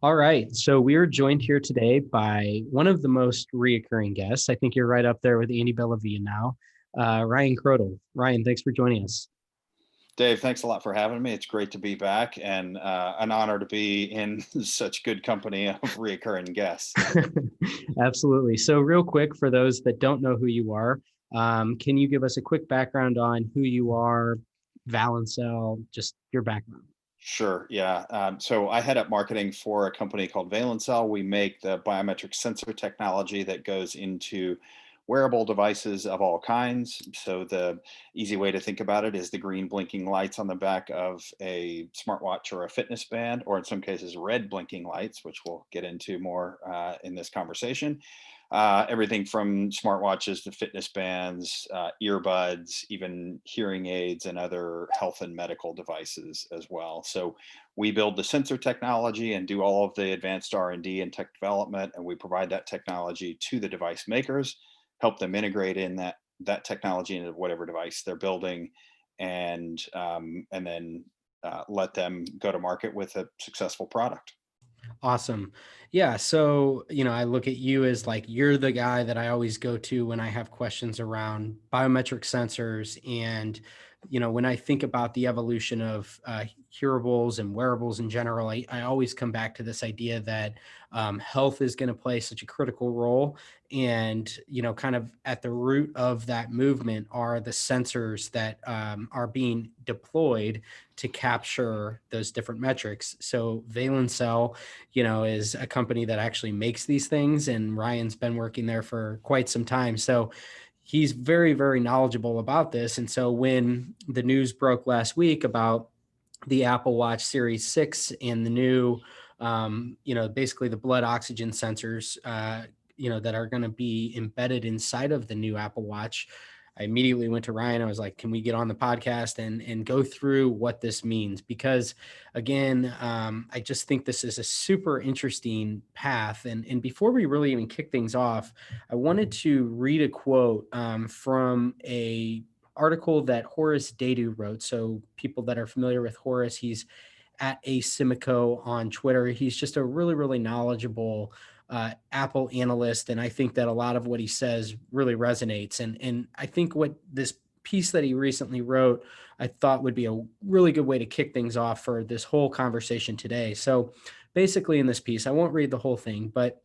All right. So we are joined here today by one of the most reoccurring guests. I think you're right up there with Andy Bellavia now, Ryan Kraudel. Ryan, thanks for joining us. Dave, thanks a lot for having me. It's great to be back and an honor to be in such good company of reoccurring guests. Absolutely. So, real quick, for those that don't know who you are, can you give us a quick background on who you are, Valencell, just your background? Sure, yeah. So I head up marketing for a company called Valencell. We make the biometric sensor technology that goes into wearable devices of all kinds. So the easy way to think about it is the green blinking lights on the back of a smartwatch or a fitness band, or in some cases, red blinking lights, which we'll get into more in this conversation. Everything from smartwatches to fitness bands, earbuds, even hearing aids and other health and medical devices as well. So we build the sensor technology and do all of the advanced R&D and tech development, and we provide that technology to the device makers, help them integrate in that technology into whatever device they're building, and then let them go to market with a successful product. Awesome. Yeah. So, I look at you as like you're the guy that I always go to when I have questions around biometric sensors. And, when I think about the evolution of hearables and wearables in general, I always come back to this idea that health is going to play such a critical role. And, kind of at the root of that movement are the sensors that are being deployed to capture those different metrics. So, Valencell is a company that actually makes these things. And Ryan's been working there for quite some time. So he's very, very knowledgeable about this. And so when the news broke last week about the Apple Watch Series 6 and the new, basically the blood oxygen sensors, that are going to be embedded inside of the new Apple Watch, I immediately went to Ryan. I was like, can we get on the podcast and go through what this means? Because again, I just think this is a super interesting path. And before we really even kick things off, I wanted to read a quote from a article that Horace Dadu wrote. So people that are familiar with Horace, he's at Asimico on Twitter. He's just a really, really knowledgeable Apple analyst, and I think that a lot of what he says really resonates. And I think what this piece that he recently wrote, I thought would be a really good way to kick things off for this whole conversation today. So basically, in this piece, I won't read the whole thing, but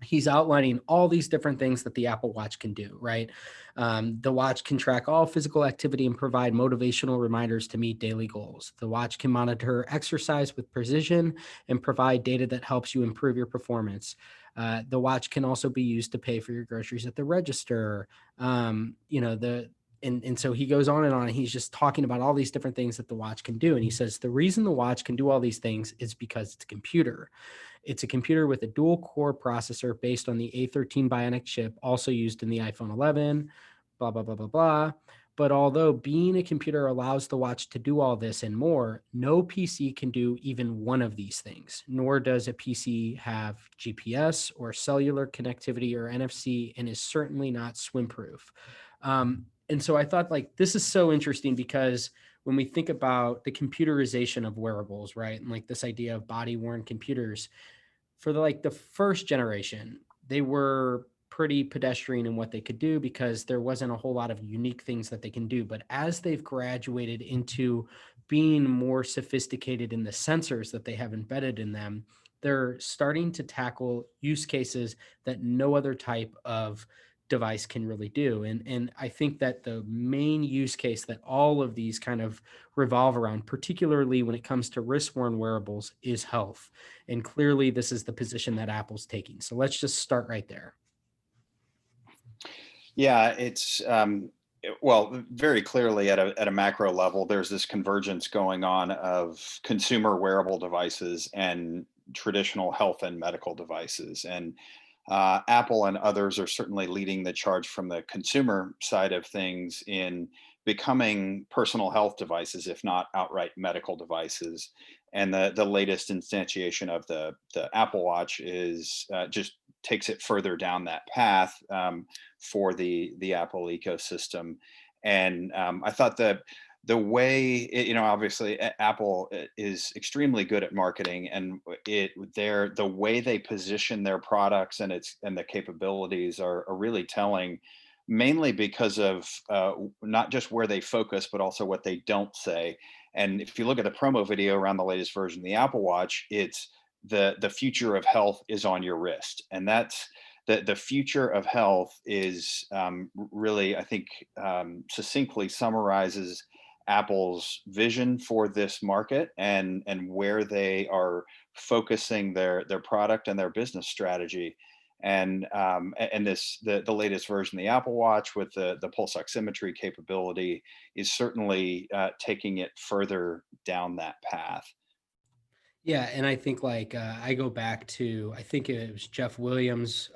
he's outlining all these different things that the Apple Watch can do, right? The watch can track all physical activity and provide motivational reminders to meet daily goals. The watch can monitor exercise with precision and provide data that helps you improve your performance. The watch can also be used to pay for your groceries at the register. And so he goes on and on, and he's just talking about all these different things that the watch can do. And he says the reason the watch can do all these things is because it's a computer. It's a computer with a dual core processor based on the A13 Bionic chip, also used in the iPhone 11, blah, blah, blah, blah, blah. But although being a computer allows the watch to do all this and more, no PC can do even one of these things, nor does a PC have GPS or cellular connectivity or NFC, and is certainly not swim proof. And so I thought, like, this is so interesting because when we think about the computerization of wearables, right, and like this idea of body worn computers, for the first generation, they were pretty pedestrian in what they could do because there wasn't a whole lot of unique things that they can do. But as they've graduated into being more sophisticated in the sensors that they have embedded in them, they're starting to tackle use cases that no other type of device can really do. And I think that the main use case that all of these kind of revolve around, particularly when it comes to wrist-worn wearables, is health. And clearly, this is the position that Apple's taking. So let's just start right there. Yeah, well, very clearly at a macro level, there's this convergence going on of consumer wearable devices and traditional health and medical devices. And Apple and others are certainly leading the charge from the consumer side of things in becoming personal health devices, if not outright medical devices. And the latest instantiation of the Apple Watch is just takes it further down that path for the Apple ecosystem. And I thought that the way obviously Apple is extremely good at marketing, and the way they position their products and the capabilities are really telling, mainly because of not just where they focus but also what they don't say. And if you look at the promo video around the latest version of the Apple Watch, it's the future of health is on your wrist, and that's the future of health is really, I think, succinctly summarizes Apple's vision for this market and where they are focusing their product and their business strategy. And the latest version of the Apple Watch with the pulse oximetry capability is certainly taking it further down that path. Yeah, and I think like I go back to I think it was Jeff Williams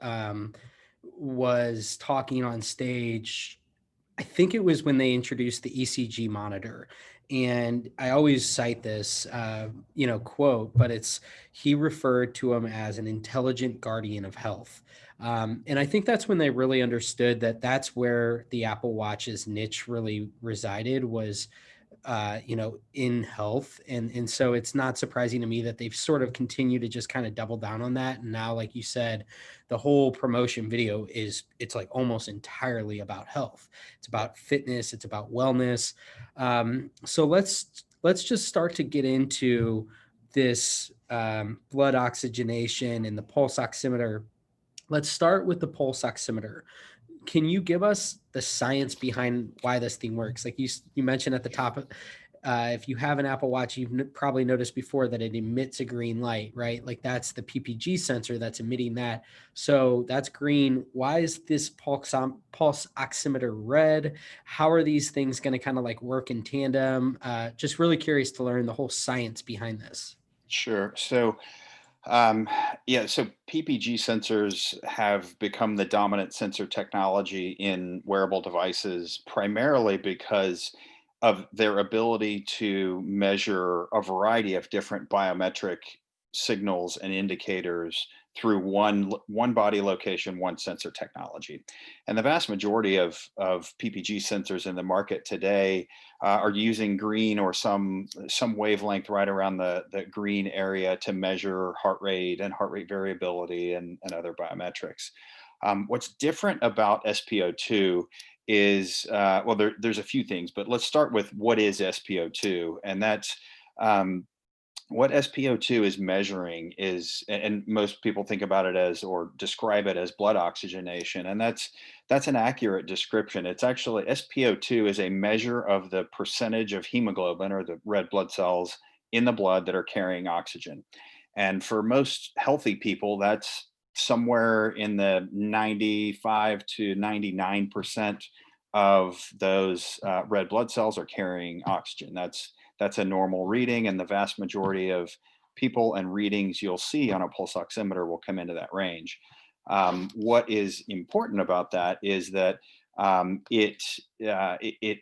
was talking on stage. I think it was when they introduced the ECG monitor, and I always cite this quote, but it's he referred to him as an intelligent guardian of health. And I think that's when they really understood that that's where the Apple Watch's niche really resided was in health. And so it's not surprising to me that they've sort of continued to just kind of double down on that. And now, like you said, the whole promotion video it's like almost entirely about health. It's about fitness, it's about wellness. So let's just start to get into this blood oxygenation and the pulse oximeter. Let's start with the pulse oximeter. Can you give us the science behind why this thing works? Like you mentioned at the top of, if you have an Apple Watch, you've probably noticed before that it emits a green light, right? Like that's the PPG sensor that's emitting that. So that's green. Why is this pulse oximeter red? How are these things going to kind of like work in tandem? Just really curious to learn the whole science behind this. Sure. So PPG sensors have become the dominant sensor technology in wearable devices, primarily because of their ability to measure a variety of different biometric signals and indicators through one body location, one sensor technology. And the vast majority of PPG sensors in the market today are using green or some wavelength right around the green area to measure heart rate and heart rate variability and other biometrics. What's different about SpO2 is there's a few things, but let's start with what is SpO2, and that's um, what SpO2 is measuring is, and most people think about it as or describe it as blood oxygenation, and that's an accurate description. It's actually SpO2 is a measure of the percentage of hemoglobin or the red blood cells in the blood that are carrying oxygen. And for most healthy people, that's somewhere in the 95 to 99% of those red blood cells are carrying oxygen. That's a normal reading, and the vast majority of people and readings you'll see on a pulse oximeter will come into that range. What is important about that is that it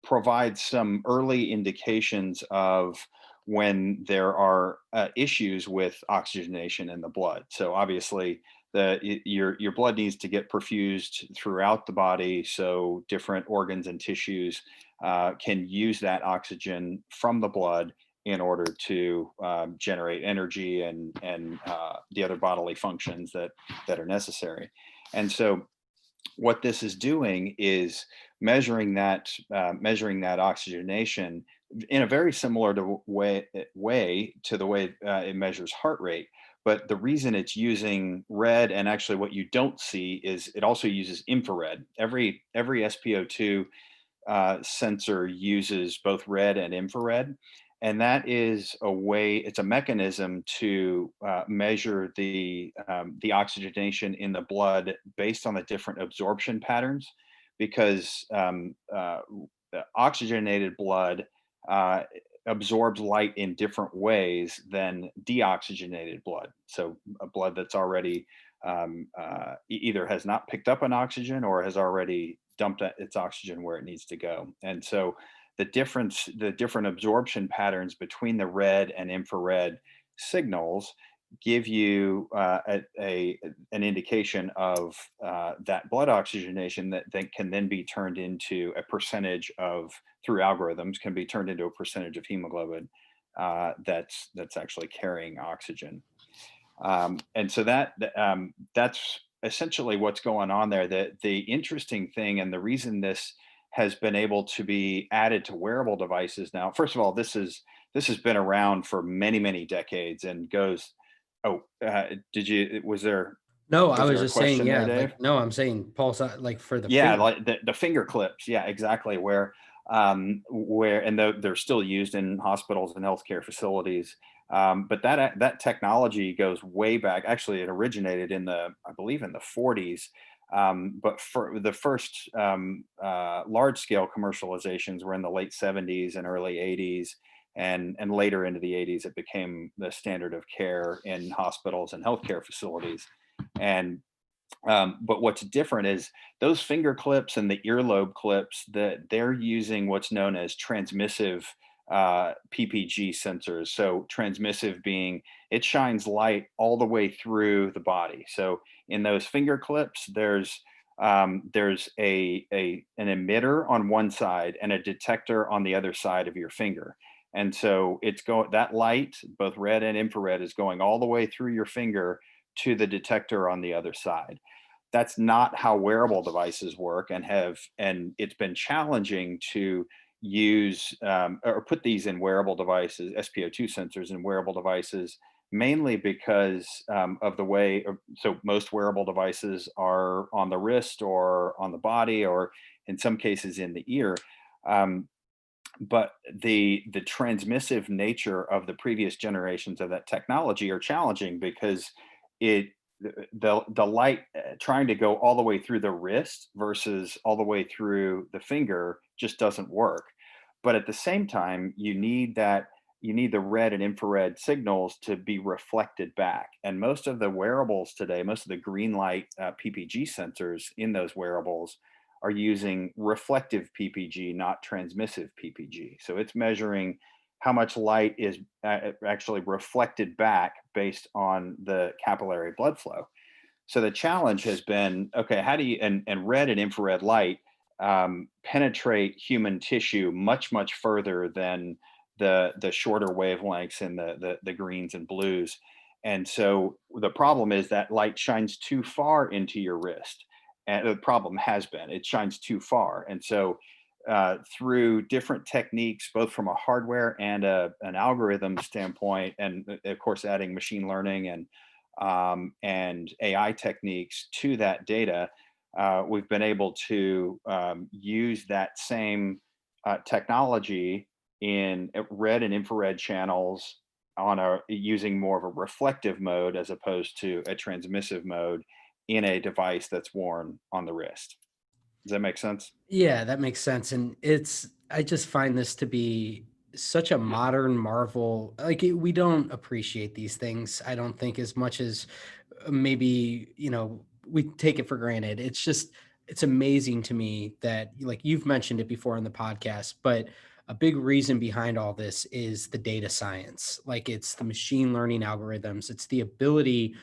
provides some early indications of when there are issues with oxygenation in the blood. So obviously, your blood needs to get perfused throughout the body, so different organs and tissues can use that oxygen from the blood in order to generate energy and the other bodily functions that are necessary. And so what this is doing is measuring that oxygenation in a very similar way to the way it measures heart rate. But the reason it's using red, and actually what you don't see, is it also uses infrared. Every SpO2 sensor uses both red and infrared. And that is a way, it's a mechanism to measure the oxygenation in the blood based on the different absorption patterns, because the oxygenated blood uh, absorbs light in different ways than deoxygenated blood. So a blood that's already either has not picked up an oxygen or has already dumped its oxygen where it needs to go. And so the different absorption patterns between the red and infrared signals give you an indication of that blood oxygenation that can then be turned into a percentage of, through algorithms, can be turned into a percentage of hemoglobin that's actually carrying oxygen. And so that's essentially what's going on there. The interesting thing, and the reason this has been able to be added to wearable devices now. First of all, this has been around for many decades and goes. Oh, did you? No, I Was was there a just saying, question there, yeah, Dave? like, no, I'm saying pulse, like for the Yeah, finger. like the finger clips. Yeah, exactly. And they're still used in hospitals and healthcare facilities. But that technology goes way back. Actually, it originated I believe, in the 40s. But for the first large scale commercializations were in the late 70s and early 80s. And later into the 80s, it became the standard of care in hospitals and healthcare facilities. And but what's different is those finger clips and the earlobe clips, that they're using what's known as transmissive PPG sensors. So transmissive being it shines light all the way through the body. So in those finger clips, there's an emitter on one side and a detector on the other side of your finger. And so that light, both red and infrared, is going all the way through your finger to the detector on the other side. That's not how wearable devices work, and it's been challenging to use or put these in wearable devices, SpO2 sensors in wearable devices, mainly because of the way. So most wearable devices are on the wrist or on the body, or in some cases in the ear. Um, but the transmissive nature of the previous generations of that technology are challenging because it the light trying to go all the way through the wrist versus all the way through the finger just doesn't work. But at the same time, you need the red and infrared signals to be reflected back. And most of the wearables today, most of the green light PPG sensors in those wearables are using reflective PPG, not transmissive PPG. So it's measuring how much light is actually reflected back based on the capillary blood flow. So the challenge has been, okay, how do you, and red and infrared light penetrate human tissue much further than the shorter wavelengths and the greens and blues. And so the problem is that light shines too far into your wrist. And the problem has been it shines too far. And so through different techniques, both from a hardware and an algorithm standpoint, and of course adding machine learning and AI techniques to that data, we've been able to use that same technology in red and infrared channels using more of a reflective mode as opposed to a transmissive mode in a device that's worn on the wrist. Does that make sense? Yeah, that makes sense. And I just find this to be such a modern marvel. Like, we don't appreciate these things, I don't think, as much as maybe, we take it for granted. It's amazing to me that, like you've mentioned it before on the podcast, but a big reason behind all this is the data science. Like, it's the machine learning algorithms, it's the ability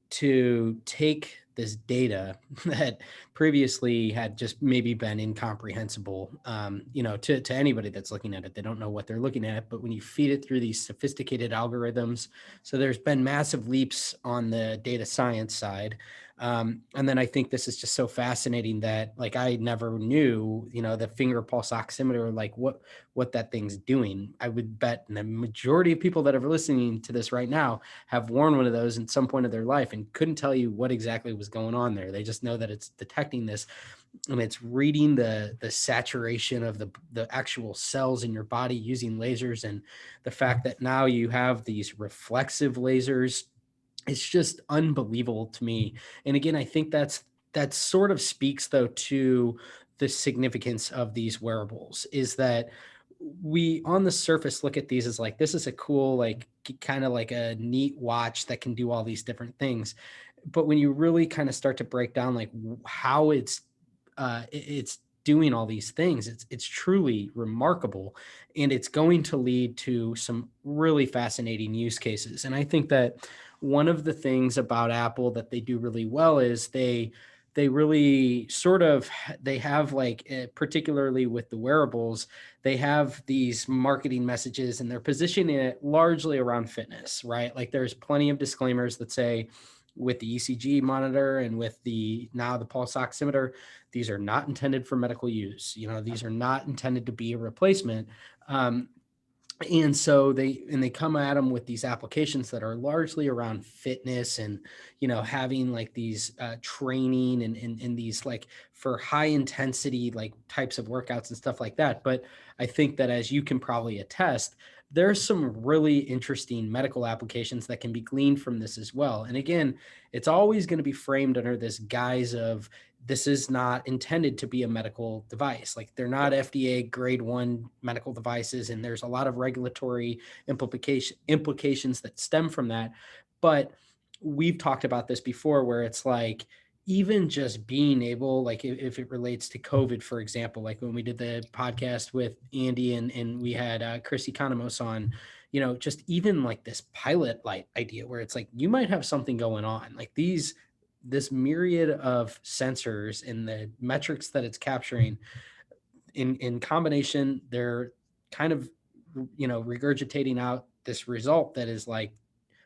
to take this data that previously had just maybe been incomprehensible, to anybody that's looking at it. They don't know what they're looking at, but when you feed it through these sophisticated algorithms, so there's been massive leaps on the data science side. And then I think this is just so fascinating that, like, I never knew, the finger pulse oximeter, like what that thing's doing. I would bet the majority of people that are listening to this right now have worn one of those at some point of their life and couldn't tell you what exactly was going on there. They just know that it's detecting this, and it's reading the saturation of the actual cells in your body using lasers. And the fact that now you have these reflexive lasers, it's just unbelievable to me. And again, I think that sort of speaks, though, to the significance of these wearables, is that we on the surface look at these as like, this is a cool, like, kind of like a neat watch that can do all these different things. But when you really kind of start to break down, like, how it's doing all these things. It's truly remarkable, and it's going to lead to some really fascinating use cases. And I think that one of the things about Apple that they do really well is they really sort of they have like particularly with the wearables, they have these marketing messages and they're positioning it largely around fitness, right? Like there's plenty of disclaimers that say with the ECG monitor and with the now the pulse oximeter, these are not intended for medical use. You know, these are not intended to be a replacement. Um, and so they come at them with these applications that are largely around fitness and having like these training and these like for high intensity like types of workouts and stuff like that. But I think that, as you can probably attest, there's some really interesting medical applications that can be gleaned from this as well. And again, it's always going to be framed under this guise of this is not intended to be a medical device. Like they're not Yep. FDA grade 1 medical devices, and there's a lot of regulatory implications that stem from that. But we've talked about this before, where it's like even just being able, like if it relates to COVID, for example, like when we did the podcast with Andy and we had Chris Economos on, just even like this pilot light idea where it's like you might have something going on, like this myriad of sensors and the metrics that it's capturing in combination, they're kind of regurgitating out this result that is like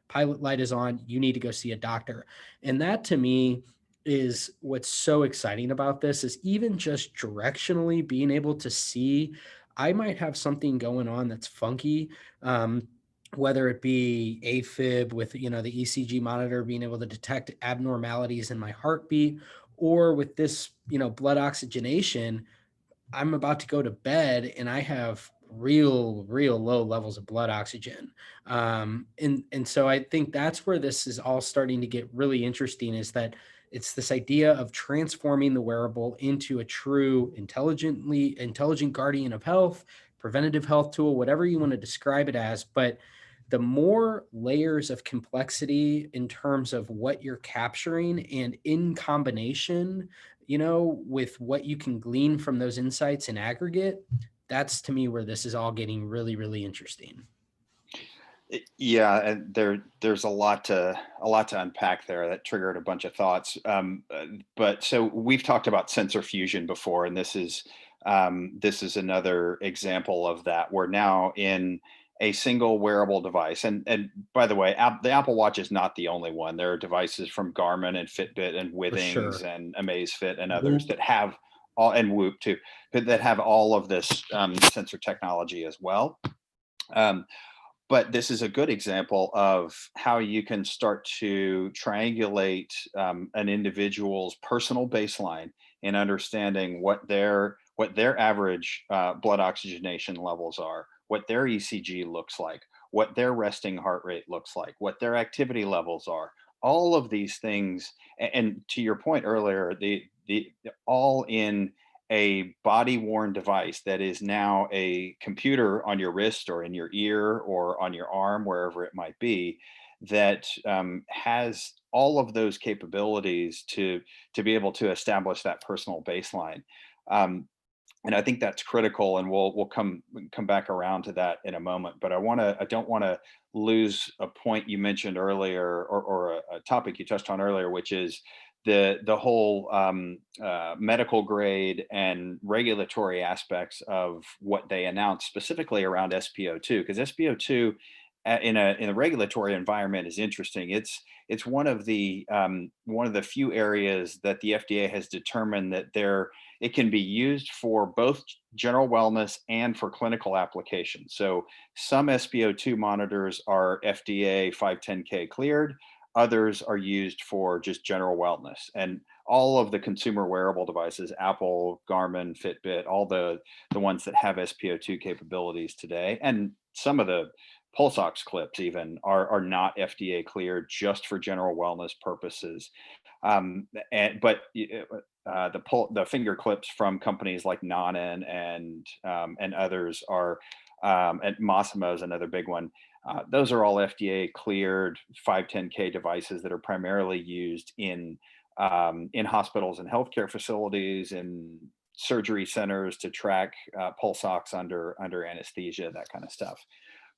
pilot light is on, you need to go see a doctor. And that to me is what's so exciting about this, is even just directionally being able to see I might have something going on that's funky. Whether it be AFib with the ECG monitor being able to detect abnormalities in my heartbeat, or with this blood oxygenation, I'm about to go to bed and I have real low levels of blood oxygen. And so I think that's where this is all starting to get really interesting, is that it's this idea of transforming the wearable into a true intelligent guardian of health, preventative health tool, whatever you want to describe it as. But the more layers of complexity in terms of what you're capturing, and in combination with what you can glean from those insights in aggregate, that's to me where this is all getting really, really interesting. Yeah, and there's a lot to unpack there that triggered a bunch of thoughts. But so we've talked about sensor fusion before, and this is another example of that. We're now in a single wearable device, and by the way, the Apple Watch is not the only one. There are devices from Garmin and Fitbit and For Withings sure. and Amazfit and others Whoop. that have all, and Whoop too, that have all of this sensor technology as well. Um, but this is a good example of how you can start to triangulate an individual's personal baseline in understanding what their average blood oxygenation levels are, what their ECG looks like, what their resting heart rate looks like, what their activity levels are. All of these things, and to your point earlier, the all in a body worn device that is now a computer on your wrist or in your ear or on your arm, wherever it might be, that has all of those capabilities to be able to establish that personal baseline. Um, and I think that's critical, and we'll come back around to that in a moment. But I don't want to lose a point you mentioned earlier, or a topic you touched on earlier, which is the whole medical grade and regulatory aspects of what they announced, specifically around SpO2, because SpO2 in a regulatory environment is interesting. It's one of the few areas that the FDA has determined that it can be used for both general wellness and for clinical applications. So some SpO2 monitors are FDA 510K cleared, others are used for just general wellness. And all of the consumer wearable devices, Apple, Garmin, Fitbit, all the ones that have SpO2 capabilities today, and some of the pulse ox clips even are not FDA cleared, just for general wellness purposes. But the finger clips from companies like Nonin and others are, and Massimo is another big one. Those are all FDA cleared 510K devices that are primarily used in hospitals and healthcare facilities, in surgery centers to track pulse ox under anesthesia, that kind of stuff.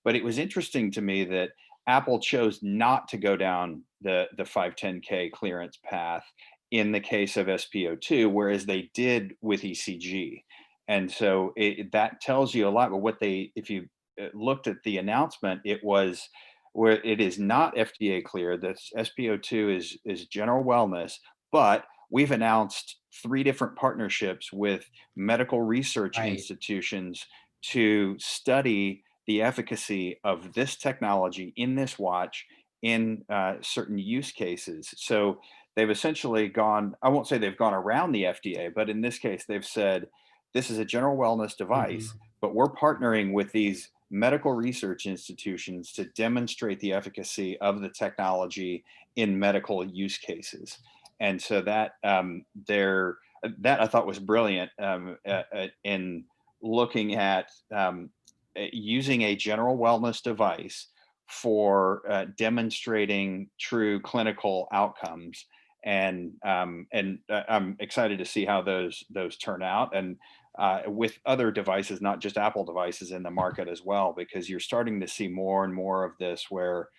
But it was interesting to me that Apple chose not to go down the 510K clearance path in the case of SpO2, whereas they did with ECG. And so that tells you a lot. But what they, if you looked at the announcement, it was where it is not FDA cleared. That SpO2 is general wellness, but we've announced three different partnerships with medical research Right. institutions to study the efficacy of this technology in this watch in certain use cases. So they've essentially gone, I won't say they've gone around the FDA, but in this case, they've said this is a general wellness device, Mhm. but we're partnering with these medical research institutions to demonstrate the efficacy of the technology in medical use cases. And so that I thought was brilliant in looking at using a general wellness device for demonstrating true clinical outcomes. And I'm excited to see how those turn out, and with other devices, not just Apple devices, in the market as well, because you're starting to see more and more of this where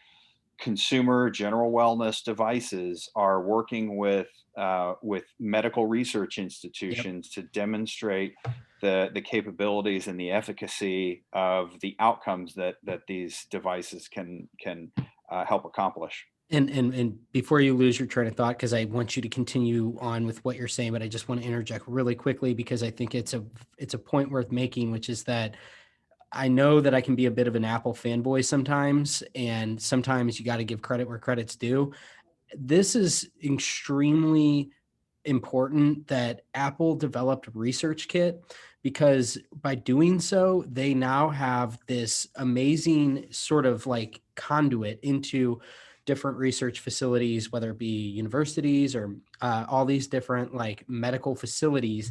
consumer general wellness devices are working with medical research Yep. institutions to demonstrate the capabilities and the efficacy of the outcomes that these devices can help accomplish. And before you lose your train of thought, because I want you to continue on with what you're saying, but I just want to interject really quickly because I think it's a point worth making, which is that I know that I can be a bit of an Apple fanboy sometimes, and sometimes you got to give credit where credit's due. This is extremely important that Apple developed Research Kit, because by doing so, they now have this amazing sort of like conduit into different research facilities, whether it be universities or all these different like medical facilities,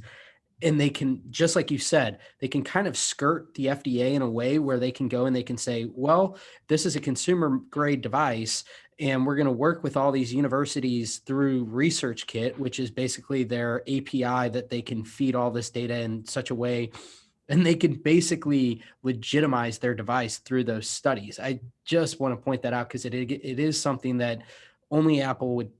and they can, just like you said, they can kind of skirt the FDA in a way where they can go and they can say, well, this is a consumer grade device, and we're going to work with all these universities through Research Kit, which is basically their API that they can feed all this data in such a way, and they can basically legitimize their device through those studies. I just want to point that out because it is something that only Apple would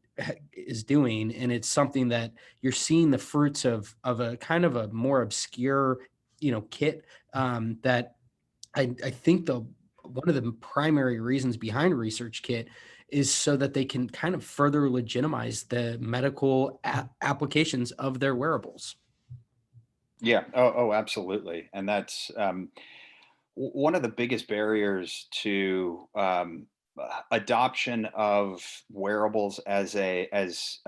is doing, and it's something that you're seeing the fruits of a kind of a more obscure, kit, that I think the one of the primary reasons behind Research Kit is so that they can kind of further legitimize the medical applications of their wearables. Yeah. Oh, absolutely. And that's one of the biggest barriers to adoption of wearables as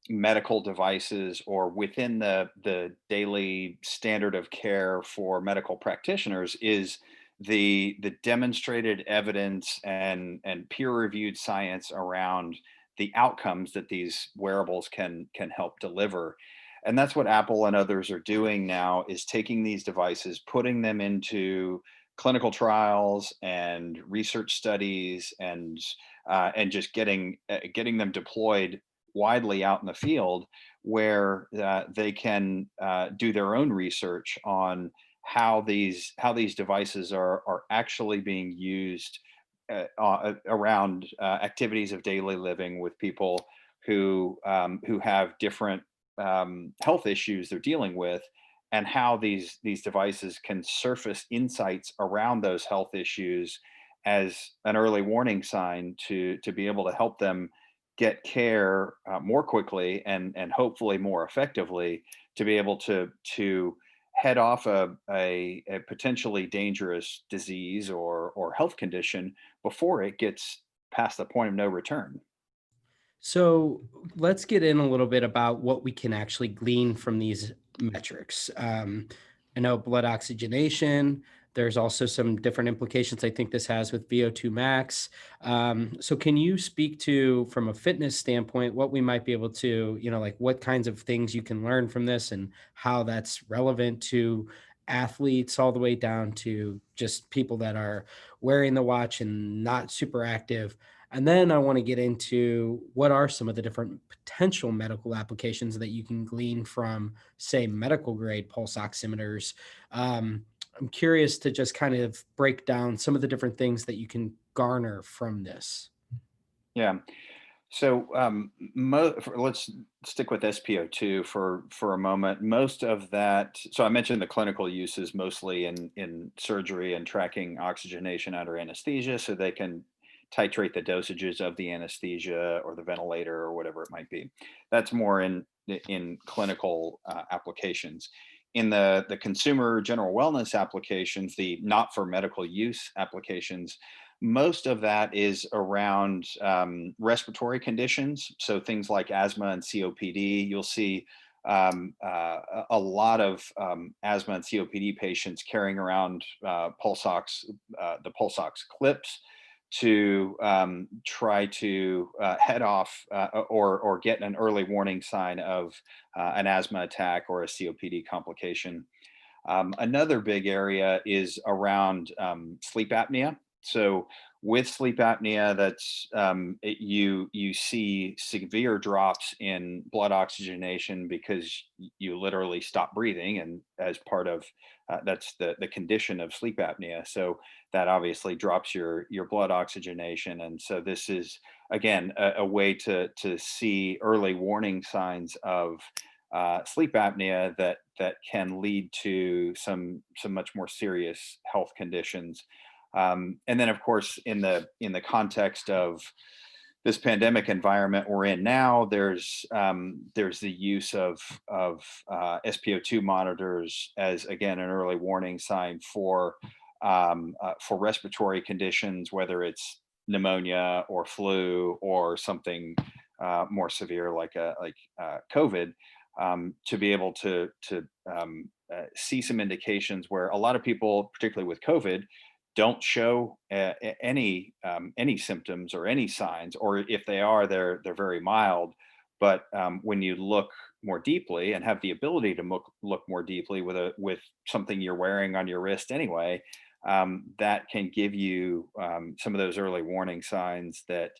medical devices or within the daily standard of care for medical practitioners is the demonstrated evidence and peer reviewed science around the outcomes that these wearables can help deliver. And that's what Apple and others are doing now, is taking these devices, putting them into clinical trials and research studies, and just getting them deployed widely out in the field, where they can do their own research on how these devices are actually being used around activities of daily living with people who have different health issues they're dealing with, and how these devices can surface insights around those health issues as an early warning sign to be able to help them get care more quickly and hopefully more effectively, to be able to head off a potentially dangerous disease or health condition before it gets past the point of no return. So let's get in a little bit about what we can actually glean from these metrics. I know blood oxygenation. There's also some different implications I think this has with VO2 max. So can you speak to, from a fitness standpoint, what we might be able to, like what kinds of things you can learn from this and how that's relevant to athletes all the way down to just people that are wearing the watch and not super active. And then I want to get into what are some of the different potential medical applications that you can glean from, say, medical grade pulse oximeters. I'm curious to just kind of break down some of the different things that you can garner from this. Yeah. So let's stick with SpO2 for a moment. Most of that. So I mentioned the clinical uses mostly in surgery and tracking oxygenation under anesthesia, so they can titrate the dosages of the anesthesia or the ventilator or whatever it might be. That's more in clinical applications. In the consumer general wellness applications, the not for medical use applications, most of that is around respiratory conditions. So things like asthma and COPD. You'll see a lot of asthma and COPD patients carrying around the pulse ox clips to try to head off or get an early warning sign of an asthma attack or a COPD complication. Another big area is around sleep apnea. So with sleep apnea, you see severe drops in blood oxygenation because you literally stop breathing, and as part of that's the condition of sleep apnea. So that obviously drops your blood oxygenation, and so this is again a way to see early warning signs of sleep apnea that can lead to some much more serious health conditions. And then, of course, in the context of this pandemic environment we're in now, there's the use of SpO2 monitors as again an early warning sign for respiratory conditions, whether it's pneumonia or flu or something more severe like COVID, to be able to see some indications where a lot of people, particularly with COVID, don't show any symptoms or any signs, or if they are, they're very mild. But when you look more deeply and have the ability to look more deeply with something you're wearing on your wrist anyway, that can give you some of those early warning signs that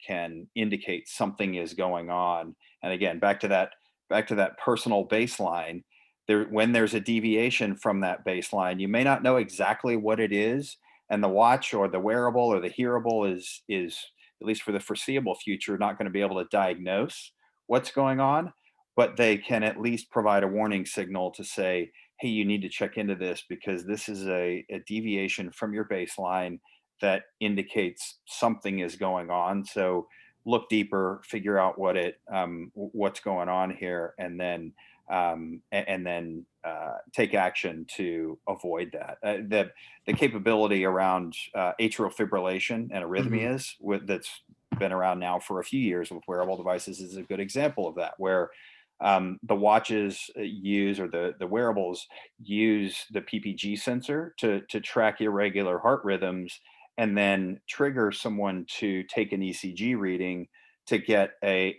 can indicate something is going on. And again, back to that personal baseline. When there's a deviation from that baseline, you may not know exactly what it is, and the watch or the wearable or the hearable is at least for the foreseeable future not going to be able to diagnose what's going on, but they can at least provide a warning signal to say, hey, you need to check into this because this is a deviation from your baseline that indicates something is going on. So look deeper, figure out what's going on here, and then take action to avoid that. The capability around atrial fibrillation and Mhm. arrhythmias that's been around now for a few years with wearable devices is a good example of that, where the watches use, or the wearables use the PPG sensor to track irregular heart rhythms, and then trigger someone to take an ECG reading to get a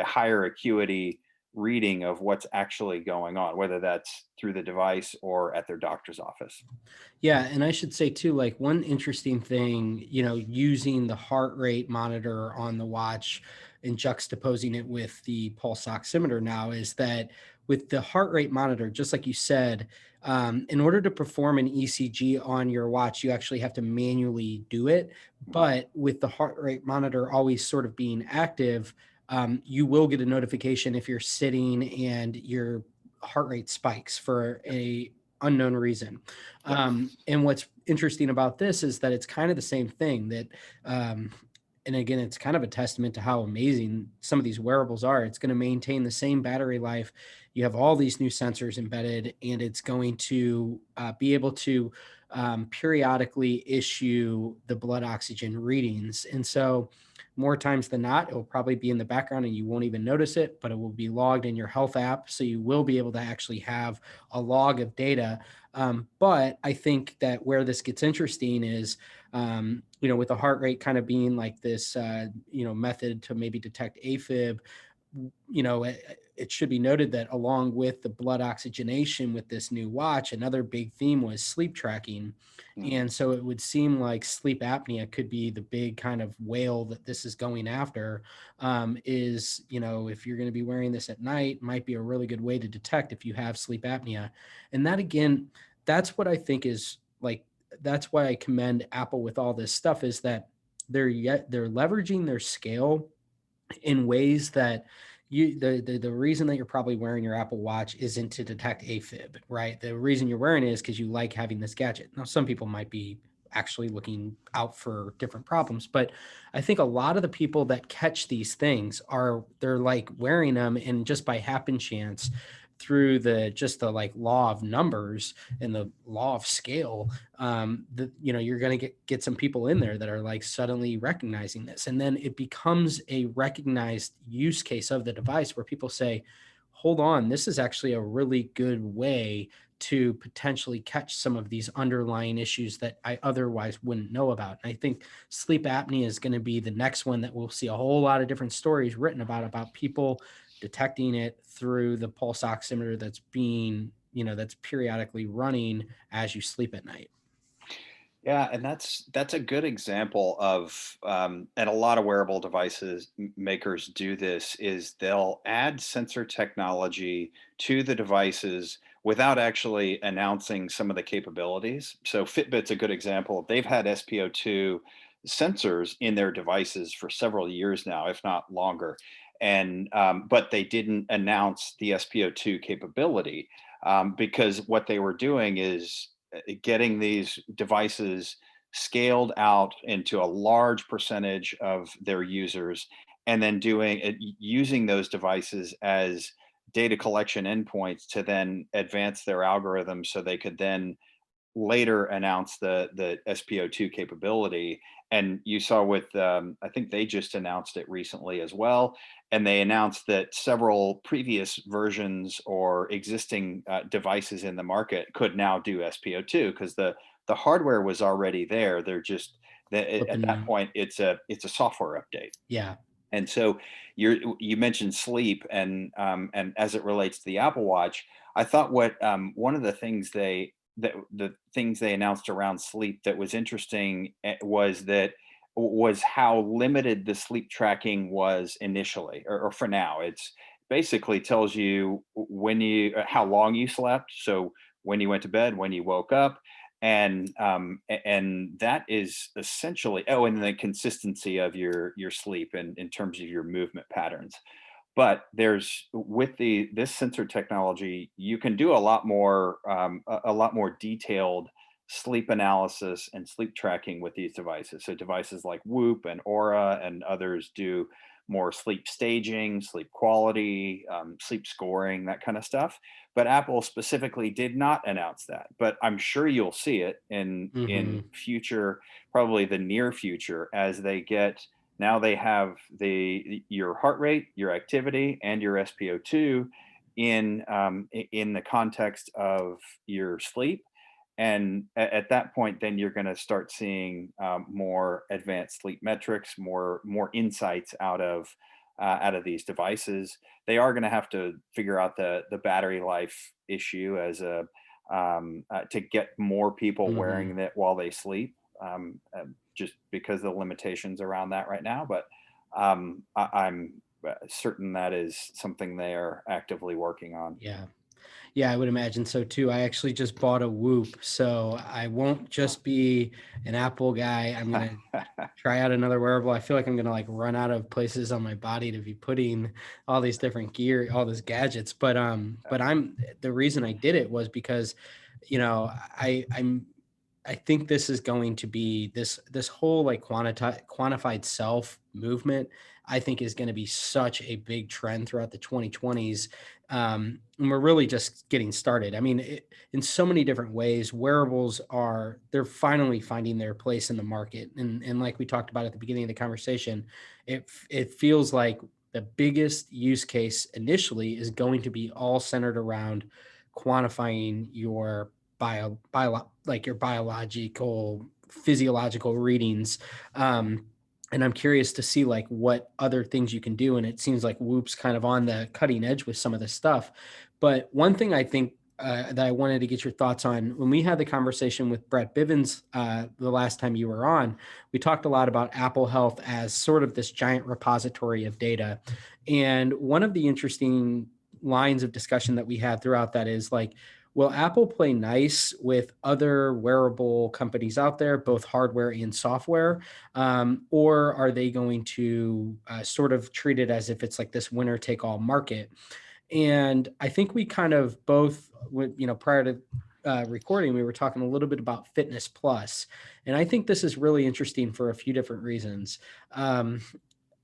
higher acuity reading of what's actually going on, whether that's through the device or at their doctor's office. Yeah, and I should say too, like one interesting thing, using the heart rate monitor on the watch and juxtaposing it with the pulse oximeter now is that with the heart rate monitor, just like you said, in order to perform an ECG on your watch, you actually have to manually do it. Mhm. But with the heart rate monitor always sort of being active, you will get a notification if you're sitting and your heart rate spikes for Yep. a unknown reason. Yep. And what's interesting about this is that it's kind of the same thing that, um, and again, it's kind of a testament to how amazing some of these wearables are. It's going to maintain the same battery life. You have all these new sensors embedded, and it's going to be able to periodically issue the blood oxygen readings. And so, more times than not, it will probably be in the background and you won't even notice it, but it will be logged in your health app. So you will be able to actually have a log of data. But I think that where this gets interesting is, with the heart rate kind of being like this, method to maybe detect AFib, you know, it should be noted that along with the blood oxygenation with this new watch, another big theme was sleep tracking. Mhm. And so it would seem like sleep apnea could be the big kind of whale that this is going after. Is, if you're going to be wearing this at night, might be a really good way to detect if you have sleep apnea. And that again, that's what I think is like, that's why I commend Apple with all this stuff, is that they're leveraging their scale in ways that the reason that you're probably wearing your Apple Watch isn't to detect AFib, right? The reason you're wearing it is because you like having this gadget. Now, some people might be actually looking out for different problems, but I think a lot of the people that catch these things they're like wearing them, and just by happen chance, through the like law of numbers and the law of scale, you're going to get some people in there that are like suddenly recognizing this, and then it becomes a recognized use case of the device where people say, hold on, this is actually a really good way to potentially catch some of these underlying issues that I otherwise wouldn't know about. And I think sleep apnea is going to be the next one that we'll see a whole lot of different stories written about people detecting it through the pulse oximeter that's periodically running as you sleep at night. Yeah, and that's a good example of, and a lot of wearable devices makers do this, is they'll add sensor technology to the devices without actually announcing some of the capabilities. So Fitbit's a good example. They've had SpO2 sensors in their devices for several years now, if not longer, and but they didn't announce the SpO2 capability, because what they were doing is getting these devices scaled out into a large percentage of their users, and then doing it, using those devices as data collection endpoints to then advance their algorithms so they could then later announced the SPO2 capability. And you saw with, I think they just announced it recently as well. And they announced that several previous versions or existing devices in the market could now do SPO2 because the hardware was already there. They're just at that Flipping, point it's a software update. yeah. And so you mentioned sleep, and as it relates to the Apple Watch, I thought what one of the things the things they announced around sleep that was interesting, was how limited the sleep tracking was initially, or for now. It's basically tells you when you how long you slept, so when you went to bed, when you woke up, and that is essentially, oh, and the consistency of your sleep and in terms of your movement patterns. But there's with the this sensor technology, you can do a lot more, a lot more detailed sleep analysis and sleep tracking with these devices. So devices like Whoop and Aura and others do more sleep staging, sleep quality, sleep scoring, that kind of stuff. But Apple specifically did not announce that. But I'm sure you'll see it in Hmm. future, probably the near future, as they get, now they have the your heart rate, your activity, and your SpO2 in the context of your sleep. And at that point, then you're going to start seeing more advanced sleep metrics, more insights out of these devices. They are going to have to figure out the battery life issue as a to get more people Hmm. wearing it while they sleep, just because of the limitations around that right now. But I'm certain that is something they are actively working on. Yeah. Yeah, I would imagine so too. I actually just bought a Whoop, so I won't just be an Apple guy. I'm gonna try out another wearable. I feel like I'm gonna like run out of places on my body to be putting all these different gear, all these gadgets. But I'm the reason I did it was because, I think this is going to be this whole like quantified self movement. I think is going to be such a big trend throughout the 2020s, and we're really just getting started. I mean, in so many different ways, wearables they're finally finding their place in the market, and like we talked about at the beginning of the conversation, it feels like the biggest use case initially is going to be all centered around quantifying your like your biological physiological readings. And I'm curious to see like what other things you can do. And it seems like Whoop's kind of on the cutting edge with some of this stuff. But one thing I think that I wanted to get your thoughts on, when we had the conversation with Brett Bivens the last time you were on, we talked a lot about Apple Health as sort of this giant repository of data. And one of the interesting lines of discussion that we had throughout that is like, will Apple play nice with other wearable companies out there, both hardware and software? Or are they going to sort of treat it as if it's like this winner take all market? And I think we kind of both, prior to recording, we were talking a little bit about Fitness Plus, and I think this is really interesting for a few different reasons. Um,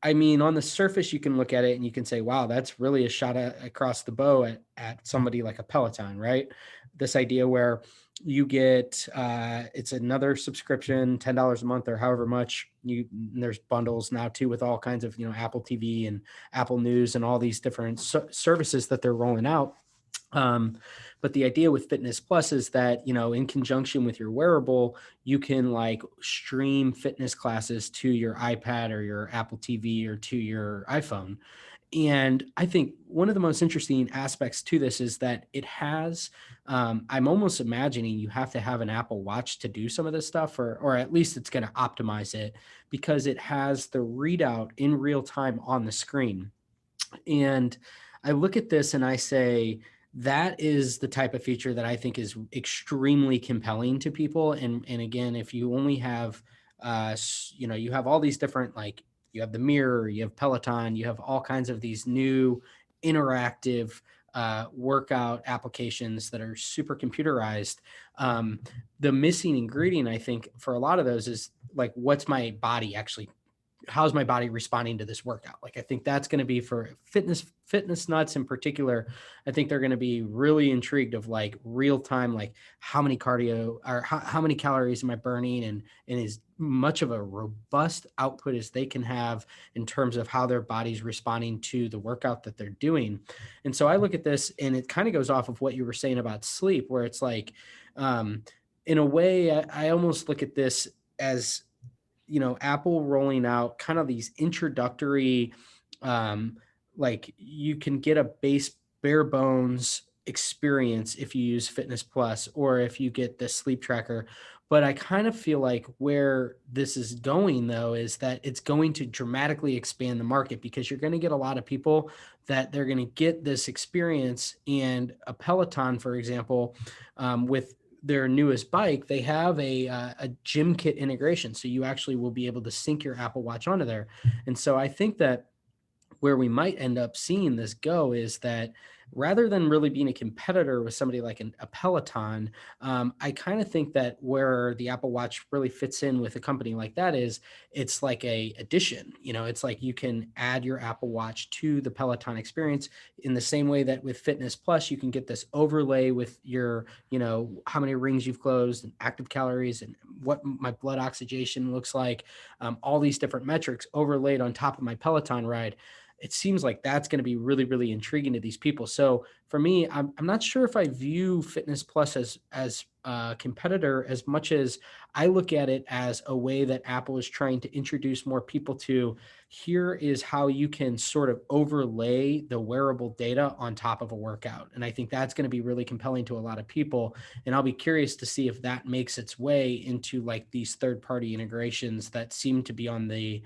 I mean, on the surface, you can look at it and you can say, wow, that's really a shot across the bow at somebody like a Peloton, right? This idea where you get, it's another subscription, $10 a month or however much and there's bundles now too with all kinds of, Apple TV and Apple News and all these different services that they're rolling out. Um, but the idea with Fitness Plus is that, in conjunction with your wearable, you can like stream fitness classes to your iPad or your Apple TV or to your iPhone. And I think one of the most interesting aspects to this is that it has, I'm almost imagining you have to have an Apple Watch to do some of this stuff, or at least it's going to optimize it because it has the readout in real time on the screen. And I look at this and I say, that is the type of feature that I think is extremely compelling to people. And again, if you only have, you have all these different, like you have the mirror, you have Peloton, you have all kinds of these new interactive workout applications that are super computerized. Um, the missing ingredient, I think, for a lot of those is like, what's my body actually, how's my body responding to this workout? Like, I think that's going to be for fitness nuts in particular. I think they're going to be really intrigued of like real time, like how many cardio or how many calories am I burning, and as much of a robust output as they can have in terms of how their body's responding to the workout that they're doing. And so I look at this and it kind of goes off of what you were saying about sleep, where it's like, um, in a way, I almost look at this as, Apple rolling out kind of these introductory, um, like you can get a bare bones experience if you use Fitness Plus or if you get the sleep tracker. But I kind of feel like where this is going though is that it's going to dramatically expand the market because you're going to get a lot of people that they're going to get this experience. And a Peloton, for example, with their newest bike, they have a gym kit integration. So you actually will be able to sync your Apple Watch onto there. And so I think that where we might end up seeing this go is that rather than really being a competitor with somebody like a Peloton, I kind of think that where the Apple Watch really fits in with a company like that is it's like a addition. It's like you can add your Apple Watch to the Peloton experience in the same way that with Fitness Plus, you can get this overlay with your, how many rings you've closed and active calories and what my blood oxygenation looks like, all these different metrics overlaid on top of my Peloton ride. It seems like that's going to be really, really intriguing to these people. So for me, I'm not sure if I view Fitness Plus as a competitor as much as I look at it as a way that Apple is trying to introduce more people to. Here is how you can sort of overlay the wearable data on top of a workout. And I think that's going to be really compelling to a lot of people. And I'll be curious to see if that makes its way into like these third-party integrations that seem to be on the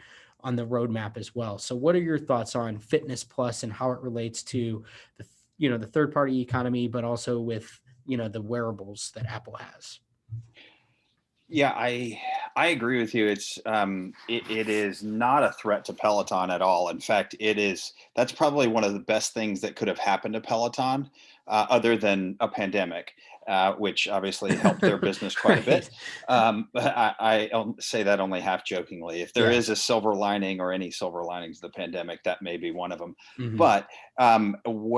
roadmap as well. So what are your thoughts on Fitness Plus and how it relates to the third party economy, but also with, the wearables that Apple has? Yeah, I agree with you. It is not a threat to Peloton at all. In fact, that's probably one of the best things that could have happened to Peloton, other than a pandemic, which obviously helped their business quite a bit. Right. But I say that only half jokingly. If there Yeah. is a silver lining or any silver linings of the pandemic, that may be one of them. Hmm. But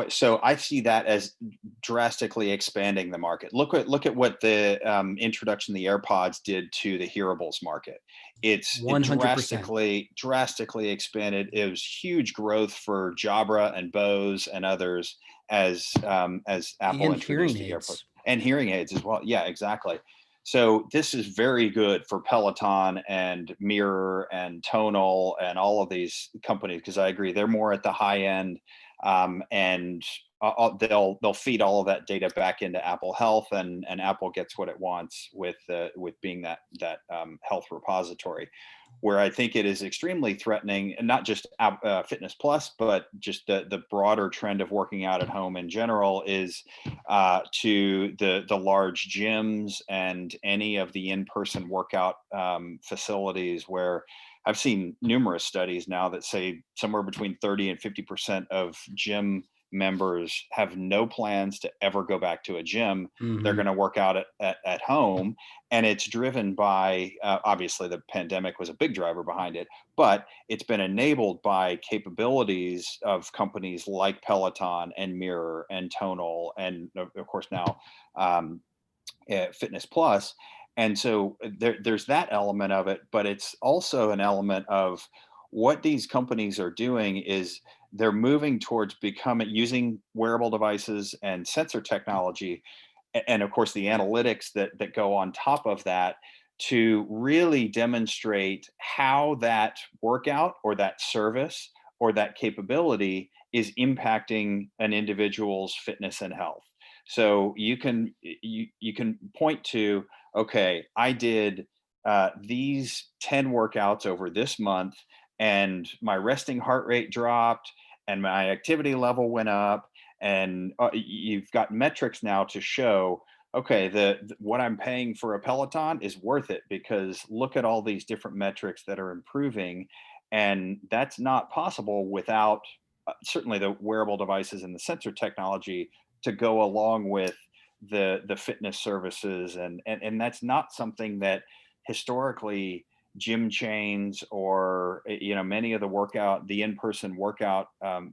so I see that as drastically expanding the market. Look at what the introduction of the AirPods did to the hearables market. It 100%. drastically expanded. It was huge growth for Jabra and Bose and others as Apple And introduced hearing the AirPods aids. and hearing aids as well. Yeah, exactly. So this is very good for Peloton and Mirror and Tonal and all of these companies, because I agree they're more at the high end, and they'll feed all of that data back into Apple Health, and Apple gets what it wants with being that health repository. Where I think it is extremely threatening, and not just Fitness Plus, but just the broader trend of working out at home in general, is to the large gyms and any of the in-person workout facilities, where I've seen numerous studies now that say somewhere between 30 and 50% of gym members have no plans to ever go back to a gym. They're Hmm. going to work out at home, and it's driven by obviously the pandemic was a big driver behind it, but it's been enabled by capabilities of companies like Peloton and Mirror and Tonal, and of course now um, Fitness Plus. And so there's that element of it, but it's also an element of what these companies are doing is they're moving towards becoming using wearable devices and sensor technology, and of course the analytics that go on top of that, to really demonstrate how that workout or that service or that capability is impacting an individual's fitness and health. So you can point to, okay, I did these 10 workouts over this month, and my resting heart rate dropped, and my activity level went up, and you've got metrics now to show, okay, what I'm paying for a Peloton is worth it, because look at all these different metrics that are improving, and that's not possible without certainly the wearable devices and the sensor technology to go along with the fitness services, and that's not something that historically gym chains or many of the in-person workout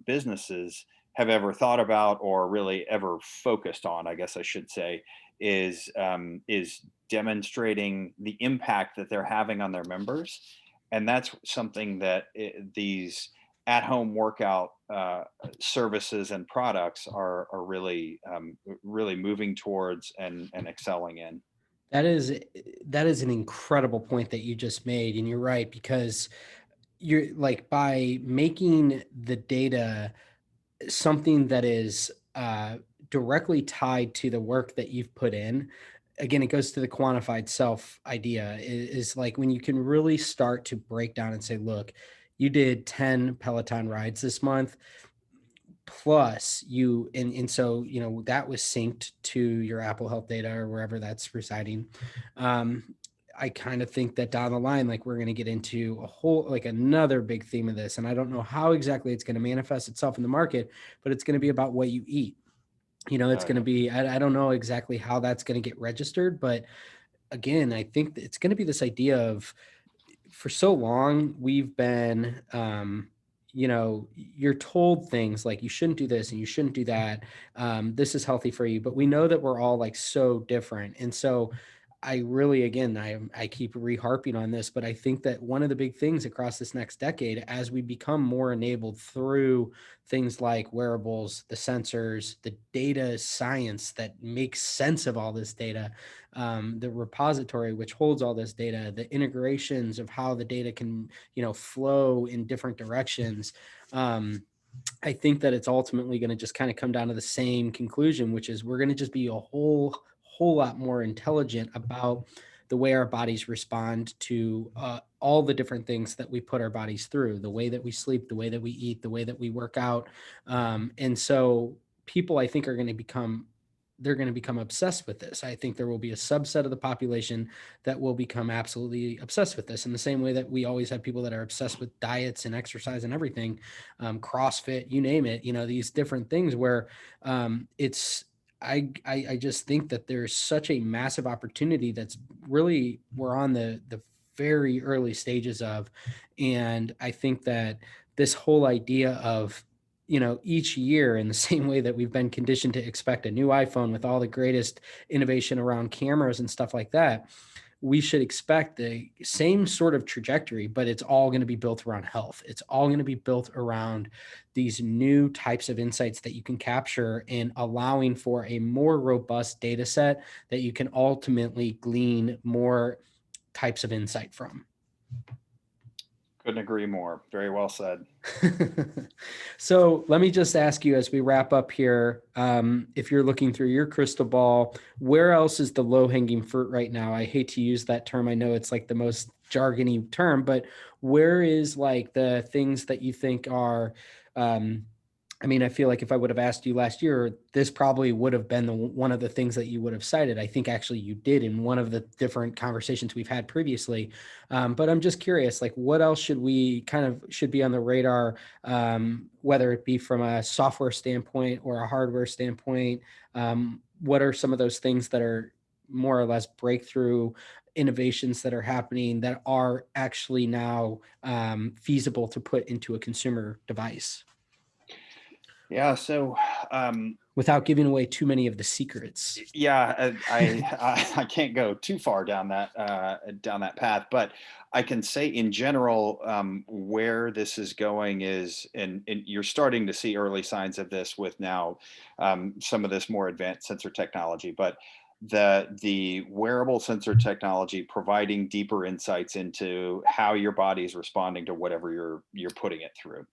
businesses have ever thought about, or really ever focused on, I guess I should say, is demonstrating the impact that they're having on their members. And that's something that these at-home workout services and products are really really moving towards and excelling in. That is that is an incredible point that you just made, and you're right, because you're like, by making the data something that is directly tied to the work that you've put in. Again, it goes to the quantified self idea, is like when you can really start to break down and say, look, you did 10 Peloton rides this month, plus you, and so that was synced to your Apple Health data or wherever that's residing. um I kind of think that down the line, like, we're going to get into a whole, like, another big theme of this, and I don't know how exactly it's going to manifest itself in the market, but it's going to be about what you eat. It's Oh going to yeah. be, I don't know exactly how that's going to get registered, but again, I think that it's going to be this idea of, for so long we've been, you're told things like, you shouldn't do this and you shouldn't do that, this is healthy for you, but we know that we're all, like, so different. And so I really, again, I keep reharping on this, but I think that one of the big things across this next decade, as we become more enabled through things like wearables, the sensors, the data science that makes sense of all this data, the repository which holds all this data, the integrations of how the data can, flow in different directions. I think that it's ultimately going to just kind of come down to the same conclusion, which is we're going to just be a whole lot more intelligent about the way our bodies respond to all the different things that we put our bodies through, the way that we sleep, the way that we eat, the way that we work out. And so people, I think, they're going to become obsessed with this. I think there will be a subset of the population that will become absolutely obsessed with this, in the same way that we always have people that are obsessed with diets and exercise and everything, CrossFit, you name it, these different things where it's, I just think that there's such a massive opportunity that's really, we're on the very early stages of. And I think that this whole idea of, each year, in the same way that we've been conditioned to expect a new iPhone with all the greatest innovation around cameras and stuff like that, we should expect the same sort of trajectory, but it's all going to be built around health. It's all going to be built around these new types of insights that you can capture and allowing for a more robust data set that you can ultimately glean more types of insight from. Couldn't agree more. Very well said. So let me just ask you as we wrap up here, if you're looking through your crystal ball, where else is the low hanging fruit right now? I hate to use that term. I know it's like the most jargony term, but where is like the things that you think are, I mean, I feel like if I would have asked you last year, this probably would have been one of the things that you would have cited. I think actually you did in one of the different conversations we've had previously. But I'm just curious, like what else should we kind of should be on the radar, whether it be from a software standpoint or a hardware standpoint? What are some of those things that are more or less breakthrough innovations that are happening that are actually now feasible to put into a consumer device? Yeah. So, Without giving away too many of the secrets. yeah, I can't go too far down that path, but I can say in general, where this is going is, and you're starting to see early signs of this with now some of this more advanced sensor technology, but the wearable sensor technology providing deeper insights into how your body is responding to whatever you're putting it through.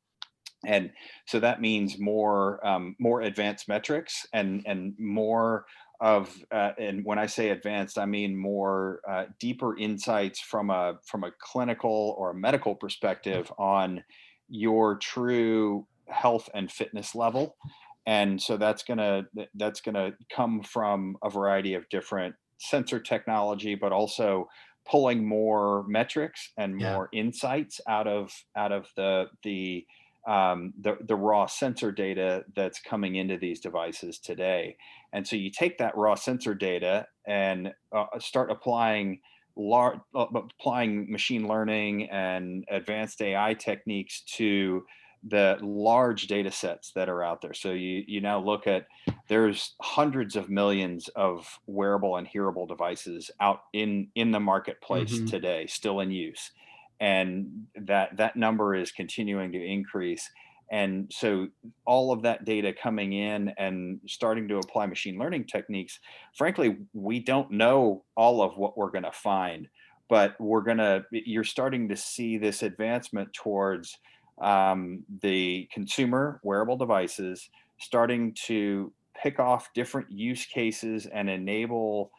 And so that means more advanced metrics and more of and when I say advanced, I mean more deeper insights from a clinical or a medical perspective on your true health and fitness level. And so that's gonna come from a variety of different sensor technology, but also pulling more metrics and Yeah. more insights out of the raw sensor data that's coming into these devices today. And so you take that raw sensor data and start applying machine learning and advanced AI techniques to the large data sets that are out there. So you now look at there's hundreds of millions of wearable and hearable devices out in the marketplace Hmm. today, still in use, and that number is continuing to increase. And so all of that data coming in and starting to apply machine learning techniques, frankly, we don't know all of what we're going to find, but you're starting to see this advancement towards the consumer wearable devices starting to pick off different use cases and enable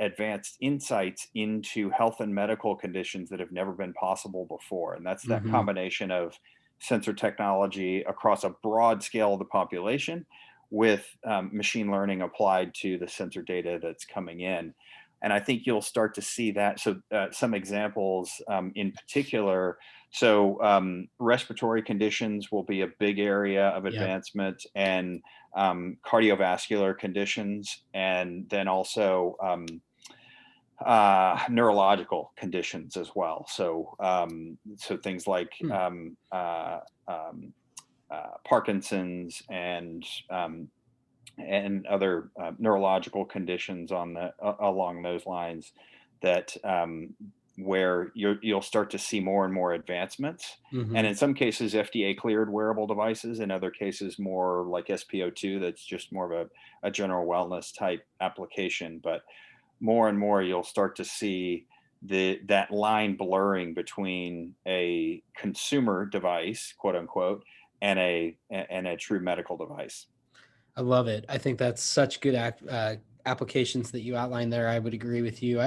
advanced insights into health and medical conditions that have never been possible before. And that's that Hmm. combination of sensor technology across a broad scale of the population with machine learning applied to the sensor data that's coming in. And I think you'll start to see that. So, some examples in particular. So, respiratory conditions will be a big area of Yep. advancement, and cardiovascular conditions, and then also neurological conditions as well. So things like Hmm. Parkinson's and other neurological conditions along those lines that where you'll start to see more and more advancements. And Hmm. in some cases, FDA cleared wearable devices. In other cases, more like SpO2, that's just more of a general wellness type application. But more and more, you'll start to see that line blurring between a consumer device, quote unquote, and a true medical device. I love it. I think that's such good applications that you outlined there. I would agree with you.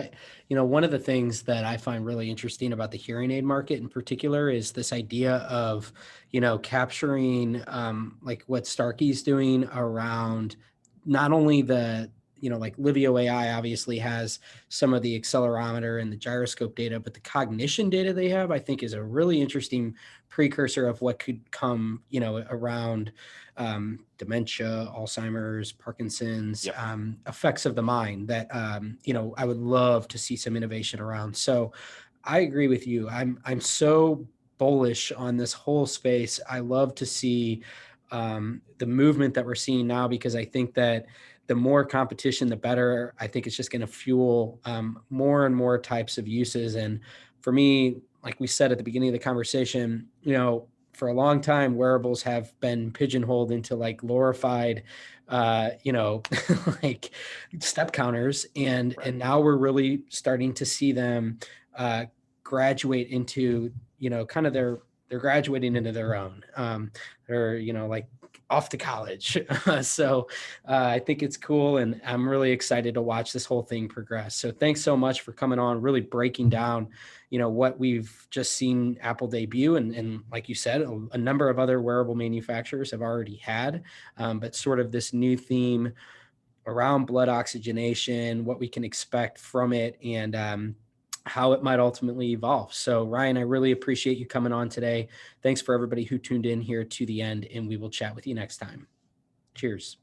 One of the things that I find really interesting about the hearing aid market in particular is this idea of, capturing like what Starkey's doing around not only like Livio AI obviously has some of the accelerometer and the gyroscope data, but the cognition data they have, I think, is a really interesting precursor of what could come, around dementia, Alzheimer's, Parkinson's, Yep. effects of the mind that I would love to see some innovation around. So I agree with you. I'm so bullish on this whole space. I love to see the movement that we're seeing now because I think that the more competition, the better. I think it's just going to fuel more and more types of uses. And for me, like we said at the beginning of the conversation, for a long time, wearables have been pigeonholed into like glorified, like step counters, Right. and now we're really starting to see them uh, graduate into, kind of they're graduating into their own. They're, like off to college. So I think it's cool, and I'm really excited to watch this whole thing progress. So thanks so much for coming on, really breaking down, what we've just seen Apple debut, and like you said, a number of other wearable manufacturers have already had, but sort of this new theme around blood oxygenation, what we can expect from it, and how it might ultimately evolve. So, Ryan, I really appreciate you coming on today. Thanks for everybody who tuned in here to the end, and we will chat with you next time. Cheers.